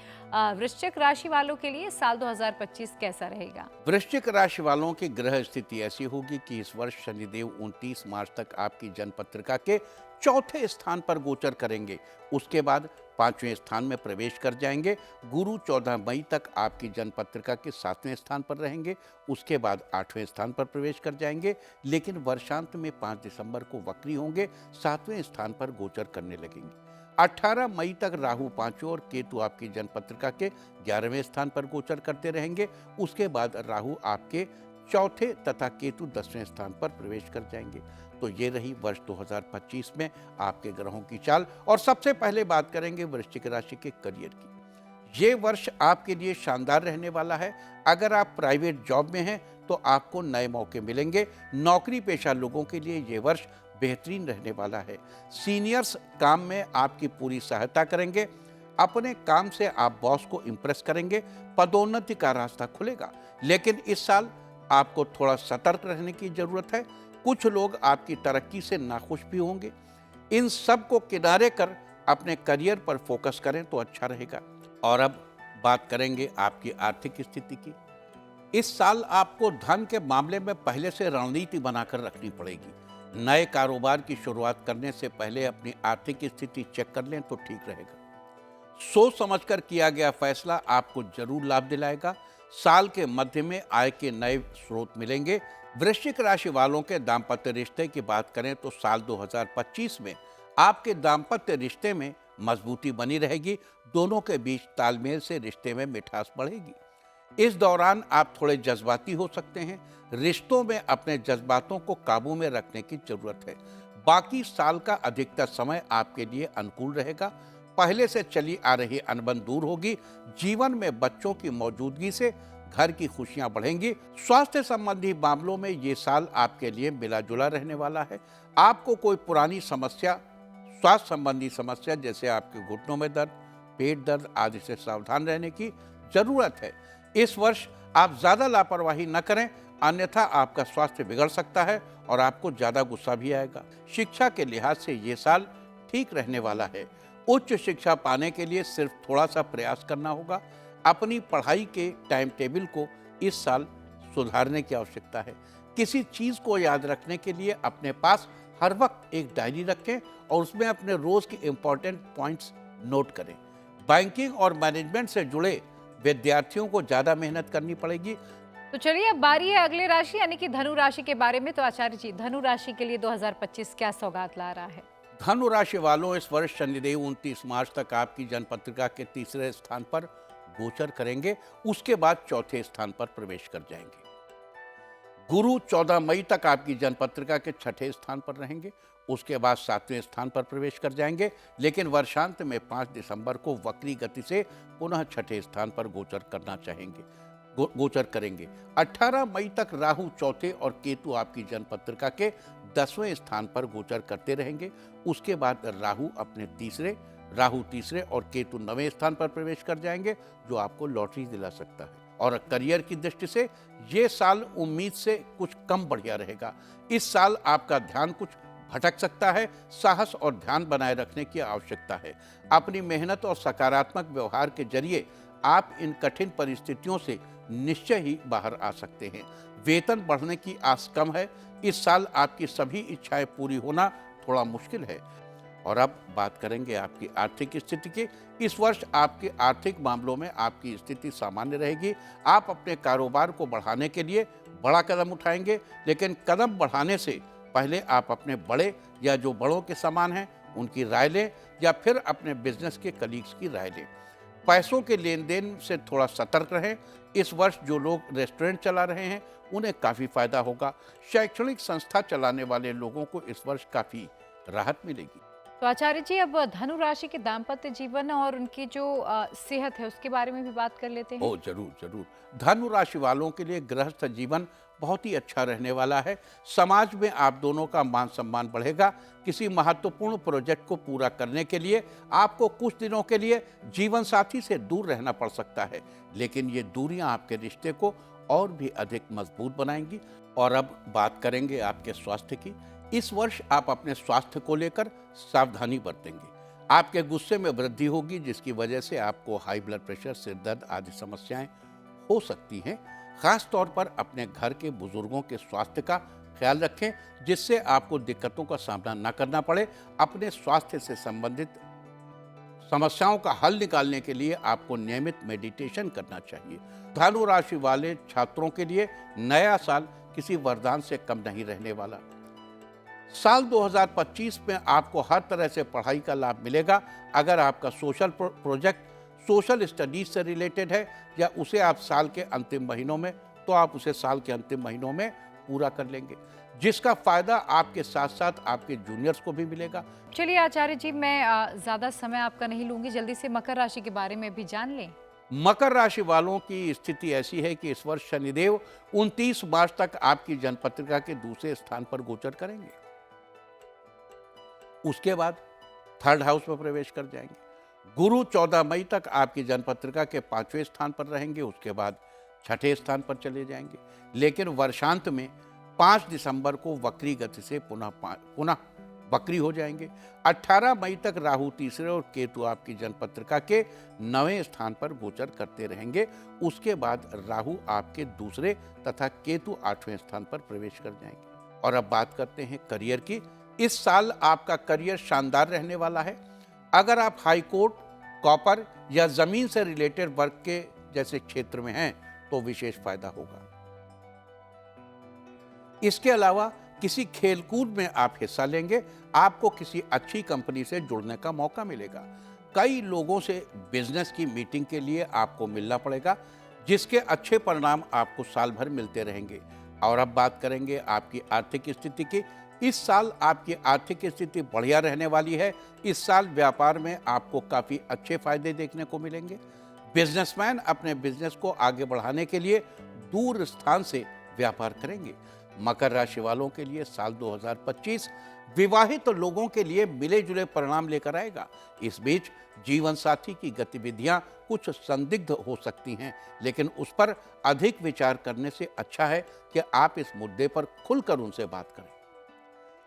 वृश्चिक राशि वालों के लिए साल 2025 कैसा रहेगा? वृश्चिक राशि वालों की ग्रह स्थिति ऐसी होगी कि इस वर्ष शनिदेव 29 मार्च तक आपकी जन्मपत्रिका के 4थे स्थान पर गोचर करेंगे। उसके बाद 5वें स्थान में प्रवेश कर जाएंगे। गुरु 14 मई तक आपकी जन्मपत्रिका के 7वें स्थान पर रहेंगे। उसके बाद 8वें स्थान पर प्रवेश कर जाएंगे, लेकिन वर्षांत में 5 दिसंबर को वक्री होंगे, 7वें स्थान पर गोचर करने लगेंगे। 18 मई तक राहु 5वें और केतु आपकी जन्मपत्रिका के 11वें स्थान पर गोचर करते रहेंगे। उसके बाद राहु आपके 4थे तथा केतु 10वें स्थान पर प्रवेश कर जाएंगे। तो ये रही वर्ष 2025 में आपके ग्रहों की चाल। और सबसे पहले बात करेंगे वृश्चिक राशि के करियर की। ये वर्ष आपके लिए शानदार रहने वाला है। अगर आप प्राइवेट जॉब में हैं तो आपको नए मौके मिलेंगे। नौकरी पेशा लोगों के लिए ये वर्ष बेहतरीन रहने वाला है। सीनियर्स काम में आपकी पूरी सहायता करेंगे। अपने काम से आप बॉस को इम्प्रेस करेंगे। पदोन्नति का रास्ता खुलेगा, लेकिन इस साल आपको थोड़ा सतर्क रहने की जरूरत है। कुछ लोग आपकी तरक्की से नाखुश भी होंगे। इन सब को किनारे कर अपने करियर पर फोकस करें तो अच्छा रहेगा। और अब बात करेंगे आपकी आर्थिक स्थिति की। इस साल आपको धन के मामले में पहले से रणनीति बनाकर रखनी पड़ेगी। नए कारोबार की शुरुआत करने से पहले अपनी आर्थिक स्थिति चेक कर लें तो ठीक रहेगा। सोच समझकर किया गया फैसला आपको जरूर लाभ दिलाएगा। साल के मध्य में आय के नए स्रोत मिलेंगे, वृश्चिक राशि वालों के दाम्पत्य रिश्ते की बात करें तो साल 2025 में आपके दाम्पत्य रिश्ते में मजबूती बनी रहेगी। दोनों के बीच तालमेल से रिश्ते में मिठास बढ़ेगी। इस दौरान आप थोड़े जज्बाती हो सकते हैं। रिश्तों में अपने जज्बातों को काबू में रखने की जरूरत है। बाकी साल का अधिकतर समय आपके लिए अनुकूल रहेगा। पहले से चली आ रही अनबन दूर होगी। जीवन में बच्चों की मौजूदगी से घर की खुशियां बढ़ेंगी। स्वास्थ्य संबंधी मामलों में ये साल आपके लिए मिला जुला रहने वाला है। आपको कोई पुरानी समस्या, स्वास्थ्य संबंधी समस्या जैसे आपके घुटनों में दर्द, पेट दर्द आदि से सावधान रहने की जरूरत है। इस वर्ष आप ज्यादा लापरवाही न करें, अन्यथा आपका स्वास्थ्य बिगड़ सकता है और आपको ज्यादा गुस्सा भी आएगा। शिक्षा के लिहाज से ये साल ठीक रहने वाला है। उच्च शिक्षा पाने के लिए सिर्फ थोड़ा सा प्रयास करना होगा। अपनी पढ़ाई के टाइम टेबल को इस साल सुधारने की आवश्यकता है। किसी चीज को याद रखने के लिए अपने पास हर वक्त एक डायरी रखें और उसमें अपने रोज के इंपॉर्टेंट पॉइंट्स नोट करें। बैंकिंग और मैनेजमेंट से जुड़े विद्यार्थियों को ज्यादा मेहनत करनी पड़ेगी। तो चलिए अब बारी है अगले राशि यानी कि धनु राशि के बारे में। तो आचार्य जी, धनु राशि के लिए 2025 क्या सौगात ला रहा है? धनु राशि वालों, इस वर्ष शनिदेव 29 मार्च तक आपकी जन्मपत्रिका के तीसरे स्थान पर गोचर करेंगे। उसके बाद चौथे स्थान पर प्रवेश कर जाएंगे। गुरु 14 मई तक आपकी जन्मपत्रिका के छठे स्थान पर रहेंगे। उसके बाद 7वें स्थान पर प्रवेश कर जाएंगे, लेकिन वर्षांत में 5 दिसंबर को वक्री गति से पुनः छठे स्थान पर गोचर करेंगे। 18 मई तक राहु चौथे और केतु आपकी जन्मपत्रिका के 10वें स्थान पर गोचर करते रहेंगे। उसके बाद राहु तीसरे और केतु 9वें स्थान पर प्रवेश कर जाएंगे, जो आपको लॉटरी दिला सकता है। और करियर की दृष्टि से ये साल उम्मीद से कुछ कम बढ़िया रहेगा। इस साल आपका ध्यान कुछ भटक सकता है। साहस और ध्यान बनाए रखने की आवश्यकता है। अपनी मेहनत और सकारात्मक व्यवहार के जरिए आप इन कठिन परिस्थितियों से निश्चय ही बाहर आ सकते हैं। वेतन बढ़ने की आस कम है। इस साल आपकी सभी इच्छाएं पूरी होना थोड़ा मुश्किल है। और अब बात करेंगे आपकी आर्थिक स्थिति की। इस वर्ष आपके आर्थिक मामलों में आपकी स्थिति सामान्य रहेगी। आप अपने कारोबार को बढ़ाने के लिए बड़ा कदम उठाएंगे, लेकिन कदम बढ़ाने से पहले आप अपने बड़े या जो बड़ों के समान हैं उनकी राय लें, या फिर अपने बिजनेस के कलीग्स की राय लें। पैसों के लेन देन से थोड़ा सतर्क रहें। इस वर्ष जो लोग रेस्टोरेंट चला रहे हैं उन्हें काफ़ी फायदा होगा। शैक्षणिक संस्था चलाने वाले लोगों को इस वर्ष काफ़ी राहत मिलेगी। तो आचार्य जी, अब धनु राशि के दाम्पत्य जीवन और उनकी जो सेहत है उसके बारे में भी बात कर लेते हैं। जरूर। धनु राशि वालों के लिए गृहस्थ जीवन बहुत ही अच्छा रहने वाला है। समाज में आप दोनों का मान सम्मान बढ़ेगा। किसी महत्वपूर्ण प्रोजेक्ट को पूरा करने के लिए आपको कुछ दिनों के लिए जीवन साथी से दूर रहना पड़ सकता है, लेकिन ये दूरियां आपके रिश्ते को और भी अधिक मजबूत बनाएंगी। और अब बात करेंगे आपके स्वास्थ्य की। इस वर्ष आप अपने स्वास्थ्य को लेकर सावधानी बरतेंगे। आपके गुस्से में वृद्धि होगी, जिसकी वजह से आपको हाई ब्लड प्रेशर, सिर दर्द आदि समस्याएं हो सकती हैं। खास तौर पर अपने घर के बुजुर्गों के स्वास्थ्य का ख्याल रखें, जिससे आपको दिक्कतों का सामना न करना पड़े। अपने स्वास्थ्य से संबंधित समस्याओं का हल निकालने के लिए आपको नियमित मेडिटेशन करना चाहिए। धनु राशि वाले छात्रों के लिए नया साल किसी वरदान से कम नहीं रहने वाला। साल 2025 में आपको हर तरह से पढ़ाई का लाभ मिलेगा। अगर आपका सोशल प्रोजेक्ट सोशल स्टडीज से रिलेटेड है या उसे आप साल के अंतिम महीनों में, तो आप उसे साल के अंतिम महीनों में पूरा कर लेंगे, जिसका फायदा आपके साथ साथ आपके जूनियर्स को भी मिलेगा। चलिए आचार्य जी, मैं ज़्यादा समय आपका नहीं लूंगी, जल्दी से मकर राशि के बारे में भी जान लें। मकर राशि वालों की स्थिति ऐसी है कि इस वर्ष शनिदेव 29 मार्च तक आपकी जन्मपत्रिका के दूसरे स्थान पर गोचर करेंगे। उसके बाद 3rd हाउस में प्रवेश कर जाएंगे। गुरु 14 मई तक आपकी जन्मपत्रिका के 5वें स्थान पर रहेंगे। उसके बाद 6ठे स्थान पर चले जाएंगे, लेकिन वर्षांत में 5 दिसंबर को वक्री गति से पुनः वक्री हो जाएंगे। 18 मई तक राहु तीसरे और केतु आपकी जन्मपत्रिका के 9वें स्थान पर गोचर करते रहेंगे। उसके बाद राहु आपके दूसरे तथा केतु 8वें स्थान पर प्रवेश कर जाएंगे। और अब बात करते हैं करियर की। इस साल आपका करियर शानदार रहने वाला है। अगर आप हाई कोर्ट, कॉपर या जमीन से रिलेटेड वर्क के जैसे क्षेत्र में हैं तो विशेष फायदा होगा। इसके अलावा किसी खेलकूद में आप हिस्सा लेंगे, आपको किसी अच्छी कंपनी से जुड़ने का मौका मिलेगा। कई लोगों से बिजनेस की मीटिंग के लिए आपको मिलना पड़ेगा, जिसके अच्छे परिणाम आपको साल भर मिलते रहेंगे। और अब बात करेंगे आपकी आर्थिक स्थिति की। इस साल आपकी आर्थिक स्थिति बढ़िया रहने वाली है। इस साल व्यापार में आपको काफ़ी अच्छे फायदे देखने को मिलेंगे। बिजनेसमैन अपने बिजनेस को आगे बढ़ाने के लिए दूर स्थान से व्यापार करेंगे। मकर राशि वालों के लिए साल 2025 विवाहित लोगों के लिए मिले जुले परिणाम लेकर आएगा। इस बीच जीवन साथी की गतिविधियां कुछ संदिग्ध हो सकती हैं, लेकिन उस पर अधिक विचार करने से अच्छा है कि आप इस मुद्दे पर खुलकर उनसे बात करें,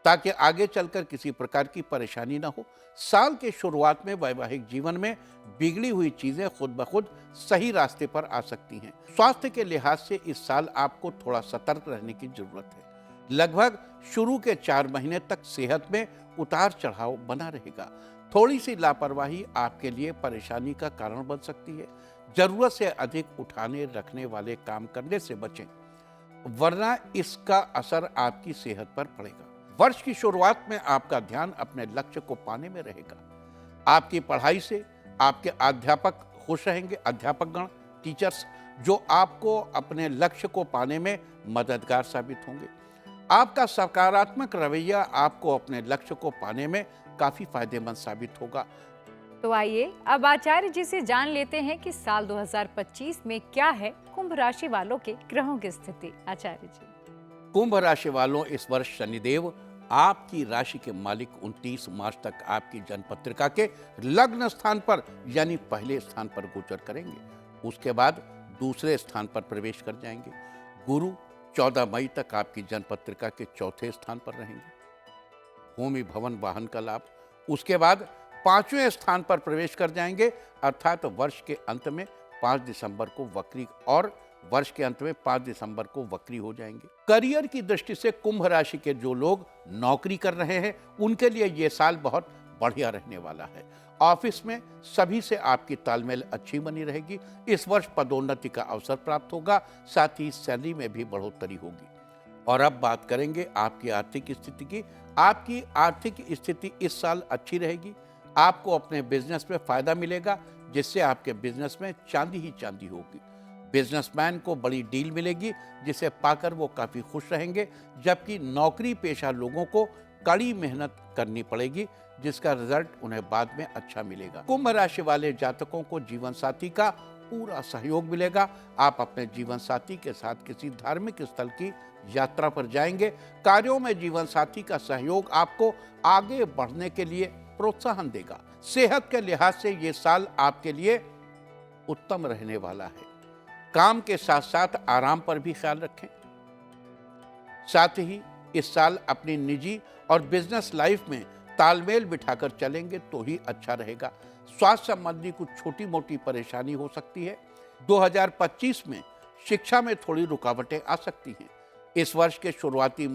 ताकि आगे चलकर किसी प्रकार की परेशानी न हो। साल के शुरुआत में वैवाहिक जीवन में बिगड़ी हुई चीजें खुद ब खुद सही रास्ते पर आ सकती हैं। स्वास्थ्य के लिहाज से इस साल आपको थोड़ा सतर्क रहने की जरूरत है। लगभग शुरू के 4 महीने तक सेहत में उतार चढ़ाव बना रहेगा। थोड़ी सी लापरवाही आपके लिए परेशानी का कारण बन सकती है। जरूरत से अधिक उठाने रखने वाले काम करने से बचें, वरना इसका असर आपकी सेहत पर पड़ेगा। वर्ष की शुरुआत में आपका ध्यान अपने लक्ष्य को पाने में रहेगा। आपकी पढ़ाई से आपके अध्यापक खुश रहेंगे, अध्यापकगण, टीचर्स, जो आपको अपने लक्ष्य को पाने में मददगार साबित होंगे। आपका सकारात्मक रवैया आपको अपने लक्ष्य को पाने में काफी फायदेमंद साबित होगा। तो आइए अब आचार्य जी से जान लेते हैं कि साल 2025 में क्या है कुंभ राशि वालों के ग्रहों की स्थिति। आचार्य जी। कुंभ राशि वालों, इस वर्ष शनिदेव आपकी राशि के मालिक 29 मार्च तक आपकी जन्मपत्रिका के लग्न स्थान पर यानी पहले स्थान पर गोचर करेंगे। उसके बाद दूसरे स्थान पर प्रवेश कर जाएंगे। गुरु 14 मई तक आपकी जन्मपत्रिका के चौथे स्थान पर रहेंगे, भूमि भवन वाहन का लाभ। उसके बाद 5वें स्थान पर प्रवेश कर जाएंगे, अर्थात वर्ष के अंत में 5 दिसंबर को वक्री, और वर्ष के अंत में 5 दिसंबर को वक्री हो जाएंगे। करियर की दृष्टि से कुंभ राशि के जो लोग नौकरी कर रहे हैं, उनके लिए ये साल बहुत बढ़िया रहने वाला है। ऑफिस में सभी से आपकी तालमेल अच्छी बनी रहेगी। इस वर्ष पदोन्नति का अवसर प्राप्त होगा, साथ ही सैलरी में भी बढ़ोतरी होगी। और अब बात करेंगे आपकी आर्थिक स्थिति की। आपकी आर्थिक स्थिति इस साल अच्छी रहेगी। आपको अपने बिजनेस में फायदा मिलेगा, जिससे आपके बिजनेस में चांदी ही चांदी होगी। बिजनेसमैन को बड़ी डील मिलेगी, जिसे पाकर वो काफी खुश रहेंगे, जबकि नौकरी पेशा लोगों को कड़ी मेहनत करनी पड़ेगी, जिसका रिजल्ट उन्हें बाद में अच्छा मिलेगा। कुंभ राशि वाले जातकों को जीवन साथी का पूरा सहयोग मिलेगा। आप अपने जीवन साथी के साथ किसी धार्मिक स्थल की यात्रा पर जाएंगे। कार्यों में जीवन साथी का सहयोग आपको आगे बढ़ने के लिए प्रोत्साहन देगा। सेहत के लिहाज से ये साल आपके लिए उत्तम रहने वाला है। काम के साथ साथ आराम पर भी ख्याल रखें। साथ ही इस साल अपनी निजी और बिजनेस लाइफ में तालमेल बिठाकर चलेंगे तो ही अच्छा रहेगा। स्वास्थ्य संबंधी कुछ छोटी मोटी परेशानी हो सकती है। 2025 में शिक्षा में थोड़ी रुकावटें आ सकती हैं। इस वर्ष के शुरुआती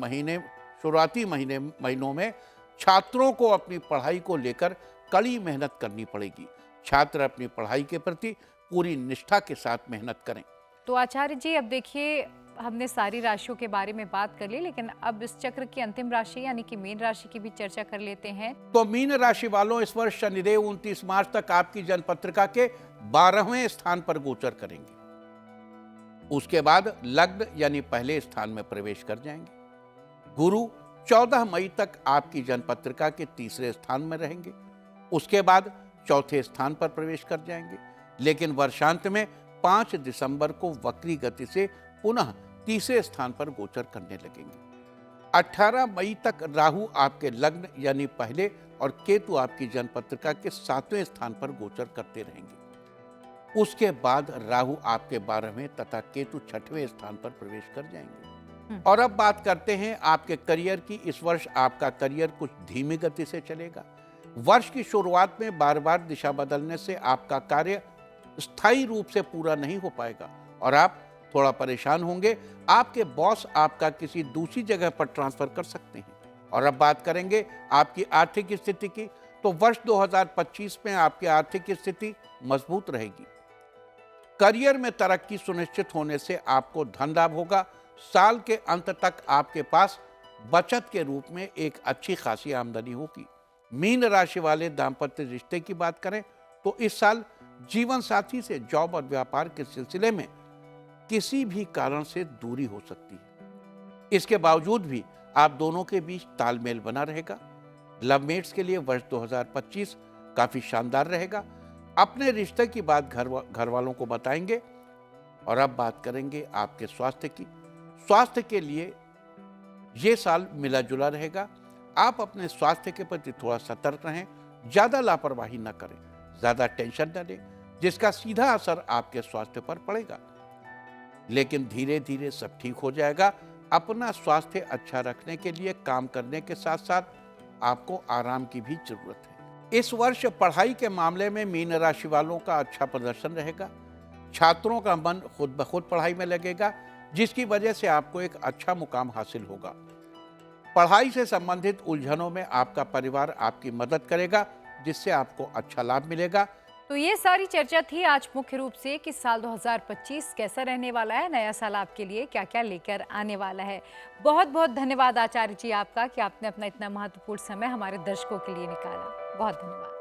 महीनों में छात्रों को अपनी पढ़ाई को लेकर कड़ी मेहनत करनी पड़ेगी। छात्र अपनी पढ़ाई के प्रति पूरी निष्ठा के साथ मेहनत करें। तो आचार्य जी, अब देखिए हमने सारी राशियों के बारे में बात कर ली, लेकिन अब इस चक्र की अंतिम राशि यानी कि मीन राशि की भी चर्चा कर लेते हैं। तो मीन राशि वालों, इस वर्ष शनिदेव 29 मार्च तक आपकी जन्मपत्रिका के 12वें स्थान पर गोचर करेंगे। उसके बाद लग्न यानी पहले स्थान में प्रवेश कर जाएंगे। गुरु 14 मई तक आपकी जन्मपत्रिका के तीसरे स्थान में रहेंगे। उसके बाद चौथे स्थान पर प्रवेश कर जाएंगे, लेकिन वर्षांत में 5 दिसंबर को वक्री गति से पुनः तीसरे स्थान पर गोचर करने लगेंगे। 18 मई तक राहु आपके लग्न यानी पहले और केतु आपकी जन्मपत्रिका के 7वें स्थान पर गोचर करते रहेंगे। उसके बाद राहु आपके 12वें तथा केतु 6वें स्थान पर प्रवेश कर जाएंगे। और अब बात करते हैं आपके करियर की। इस वर्ष आपका करियर कुछ धीमी गति से चलेगा। वर्ष की शुरुआत में बार बार दिशा बदलने से आपका कार्य स्थायी रूप से पूरा नहीं हो पाएगा और आप थोड़ा परेशान होंगे। आपके बॉस आपका किसी दूसरी जगह पर ट्रांसफर कर सकते हैं। और अब बात करेंगे आपकी आर्थिक स्थिति की। तो वर्ष 2025 में आपकी आर्थिक स्थिति मजबूत रहेगी। करियर में तरक्की सुनिश्चित होने से आपको धन लाभ होगा। साल के अंत तक आपके पास बचत के रूप में एक अच्छी खासी आमदनी होगी। मीन राशि वाले दाम्पत्य रिश्ते की बात करें तो इस साल जीवन साथी से जॉब और व्यापार के सिलसिले में किसी भी कारण से दूरी हो सकती है। इसके बावजूद भी आप दोनों के बीच तालमेल बना रहेगा। लवमेट्स के लिए वर्ष 2025 काफी शानदार रहेगा। अपने रिश्ते की बात घर वालों को बताएंगे। और अब बात करेंगे आपके स्वास्थ्य की। स्वास्थ्य के लिए ये साल मिला जुला रहेगा। आप अपने स्वास्थ्य के प्रति थोड़ा सतर्क रहें, ज्यादा लापरवाही न करें, ज्यादा टेंशन न लें, जिसका सीधा असर आपके स्वास्थ्य पर पड़ेगा। लेकिन धीरे धीरे सब ठीक हो जाएगा। अपना स्वास्थ्य अच्छा रखने के लिए काम करने के साथ साथ आपको आराम की भी जरूरत है। इस वर्ष पढ़ाई के मामले में मीन राशि वालों का अच्छा प्रदर्शन रहेगा। छात्रों का मन खुद ब खुद पढ़ाई में लगेगा, जिसकी वजह से आपको एक अच्छा मुकाम हासिल होगा। पढ़ाई से संबंधित उलझनों में आपका परिवार आपकी मदद करेगा, जिससे आपको अच्छा लाभ मिलेगा। तो ये सारी चर्चा थी आज मुख्य रूप से कि साल 2025 कैसा रहने वाला है, नया साल आपके लिए क्या क्या लेकर आने वाला है। बहुत बहुत धन्यवाद आचार्य जी आपका कि आपने अपना इतना महत्वपूर्ण समय हमारे दर्शकों के लिए निकाला। बहुत धन्यवाद।